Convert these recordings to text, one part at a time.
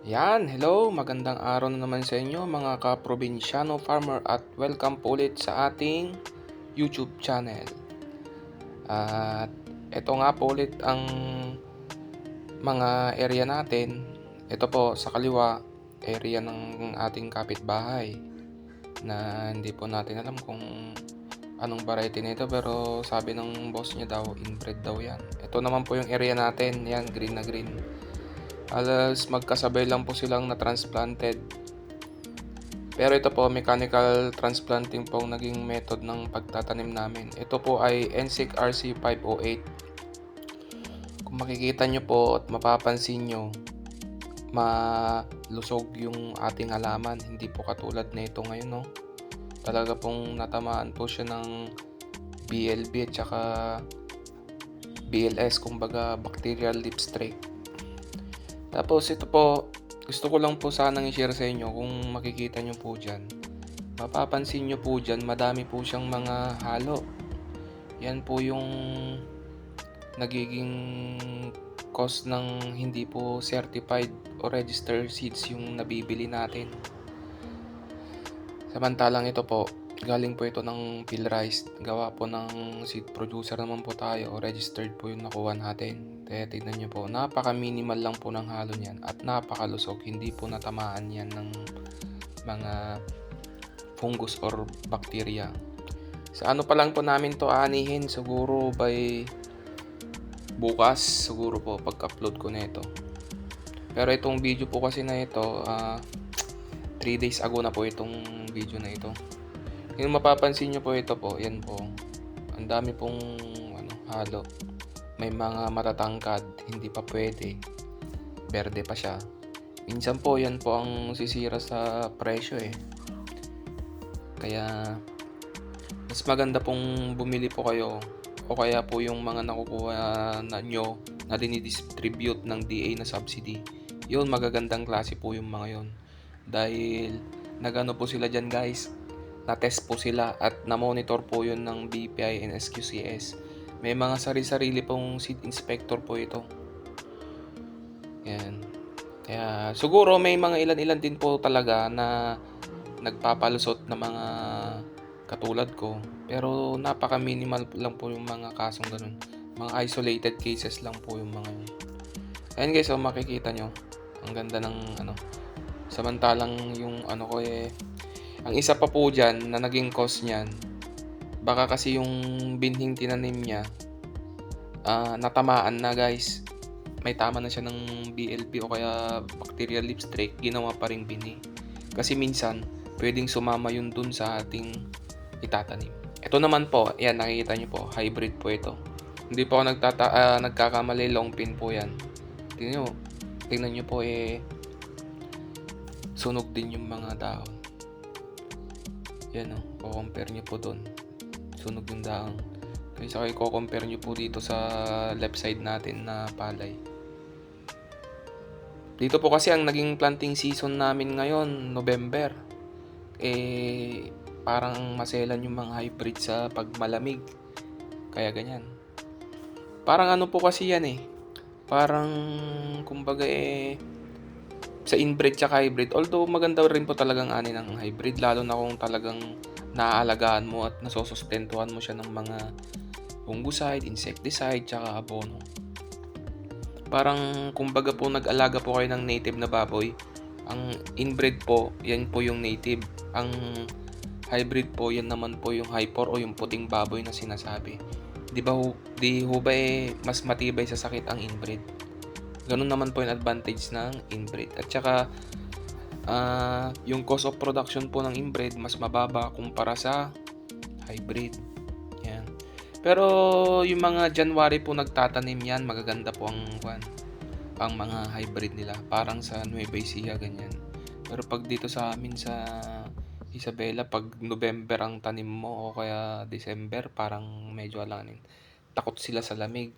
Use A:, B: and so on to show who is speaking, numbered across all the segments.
A: Yan, hello, magandang araw na naman sa inyo mga kaprobinsyano farmer at welcome po ulit sa ating YouTube channel. At ito nga po ulit ang mga area natin. Ito po sa kaliwa, area ng ating kapitbahay na hindi po natin alam kung anong variety nito pero sabi ng boss niya daw, inbred daw yan. Ito naman po yung area natin, yan, green na green. Alas magkasabay lang po silang na-transplanted. Pero ito po, mechanical transplanting po ang naging method ng pagtatanim namin. Ito po ay NSIC RC508. Kung makikita nyo po at mapapansin nyo, malusog yung ating halaman. Hindi po katulad na ito ngayon, no? Talaga pong natamaan po siya ng BLB at saka BLS, kumbaga bacterial leaf streak. Tapos ito po, gusto ko lang po sanang i-share sa inyo kung makikita nyo po dyan. Mapapansin nyo po dyan, madami po siyang mga halo. Yan po yung nagiging cause ng hindi po certified o registered seeds yung nabibili natin. Samantalang ito po, galing po ito ng Philrice. Gawa po ng seed producer naman po tayo o registered po yung nakuha natin. Kaya tignan nyo po, napaka-minimal lang po ng halo niyan at napakalusog. Hindi po natamaan yan ng mga fungus or bacteria. Sa ano pa lang po namin to anihin, siguro by bukas, siguro po pagka-upload ko nito. Pero itong video po kasi na ito, 3 days ago na po itong video na ito. Yung mapapansin nyo po ito po, yan po. Ang dami pong halo. May mga matatangkad, hindi pa pwede. Berde pa siya. Minsan po, yan po ang sisira sa presyo eh. Kaya, mas maganda pong bumili po kayo o kaya po yung mga nakukuha na nyo na dinidistribute ng DA na subsidy. Yun, magagandang klase po yung mga yun. Dahil, nagano po sila dyan guys. Na-test po sila at na-monitor po yun ng BPI and SQCS. May mga sarili-sarili pong seed inspector po ito. Yan. Kaya siguro may mga ilan-ilan din po talaga na nagpapalusot na mga katulad ko. Pero napaka-minimal lang po yung mga kasong ganun. Mga isolated cases lang po yung mga yun. Ayan guys, so makikita nyo. Ang ganda ng samantalang yung ko ang isa pa po dyan na naging cause niyan, baka kasi yung binhing tinanim niya natamaan na guys. May tama na siya ng BLB o kaya bacterial leaf streak, ginawa pa ring binhi. Kasi minsan, pwedeng sumama yun dun sa ating itatanim. Ito naman po, yan nakikita nyo po, hybrid po ito. Hindi po ako nagkakamali, long pin po yan. Tingnan nyo po sunog din yung mga dahon. Yan o, compare nyo po dun. Sunog yung dahon. Kaysa kayo compare nyo po dito sa left side natin na palay. Dito po kasi ang naging planting season namin ngayon, November. Parang maselan yung mga hybrid sa pagmalamig. Kaya ganyan. Parang ano po kasi yan parang kumbaga sa inbred tsaka hybrid. Although maganda rin po talagang ani ng hybrid, lalo na kung talagang naaalagaan mo at nasusustentuhan mo siya ng mga fungicide, insecticide, tsaka abono. Parang kumbaga po nag-alaga po kayo ng native na baboy. Ang inbred po, yan po yung native. Ang hybrid po, yan naman po yung hyper o yung puting baboy na sinasabi. Di ho ba mas matibay sa sakit ang inbred? Ganun naman po yung advantage ng inbred. At saka, yung cost of production po ng inbred mas mababa kumpara sa hybrid. Yan. Pero yung mga January po nagtatanim yan, magaganda po ang mga hybrid nila. Parang sa Nueva Ecija, ganyan. Pero pag dito sa amin sa Isabela, pag November ang tanim mo o kaya December, parang medyo alangin. Takot sila sa lamig.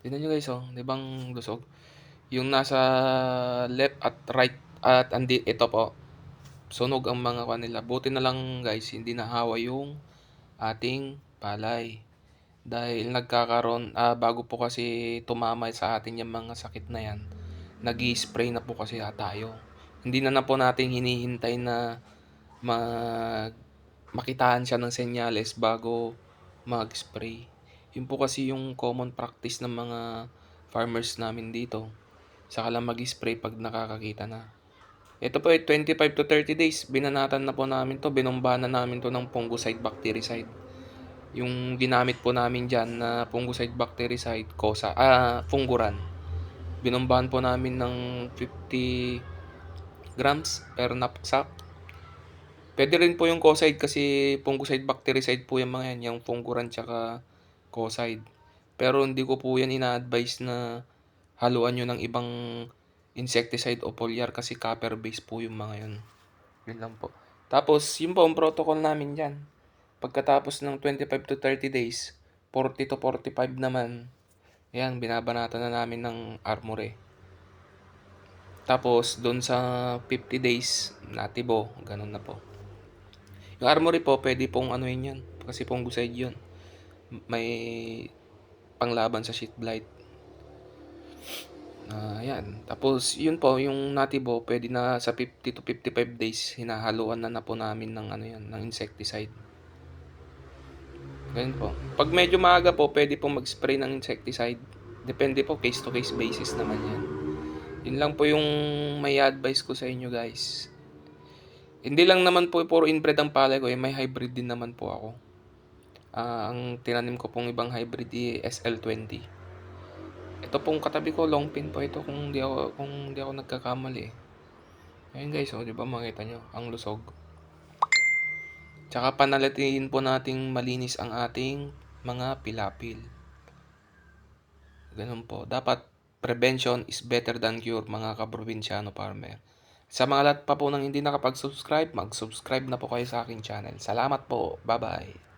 A: Tignan nyo guys, di bang lusog? Yung nasa left at right at ito po, sunog ang mga kanila. Buti na lang guys, hindi nahawa yung ating palay. Dahil nagkakaroon, bago po kasi tumama sa atin yung mga sakit na yan, nag-i-spray na po kasi tayo. Hindi na po natin hinihintay na makitaan siya ng senyales bago mag-spray. Yun po kasi yung common practice ng mga farmers namin dito. Saka lang mag-spray pag nakakakita na. Ito po ay 25 to 30 days. Binanatan na po namin to. Binombahan na namin to ng fungicide, bactericide. Yung ginamit po namin dyan na fungicide, bactericide, Funguran. Binombahan po namin ng 50 grams per knapsack. Pwede rin po yung Kocide kasi fungicide, bactericide po yung mga yan. Yung Funguran tsaka Kocide. Pero hindi ko po yan ina-advise na haluan nyo ng ibang insecticide o foliar kasi copper base po yung mga yun. Yun lang po. Tapos, yun po ang protocol namin dyan. Pagkatapos ng 25 to 30 days, 40 to 45 naman, yan, binabanatan na namin ng Armore. Tapos, doon sa 50 days, Natibo, ganun na po. Yung Armory po, pwede pong ano yun yan. Kasi fungicide yun. May panglaban sa sheet blight. Yan. Tapos, yun po, yung Natibo, pwede na sa 50 to 55 days, hinahaluan na po namin ng ano yan, ng insecticide. Ganun po. Pag medyo maaga po, pwede po mag-spray ng insecticide. Depende po, case to case basis naman yan. Yun lang po yung may advice ko sa inyo guys. Hindi lang naman po puro inbred ang palay ko, may hybrid din naman po ako. Ang tinanim ko pong ibang hybrid SL20. Ito pong katabi ko, long pin po ito kung di ako nagkakamali. Ayun guys, di ba makita nyo, ang lusog. Tsaka panalatiin po nating malinis ang ating mga pilapil. Ganun po. Dapat prevention is better than cure, mga kaprobinsyano farmer. Sa mga lahat pa po nang hindi nakapag-subscribe, mag-subscribe na po kayo sa aking channel. Salamat po. Bye-bye.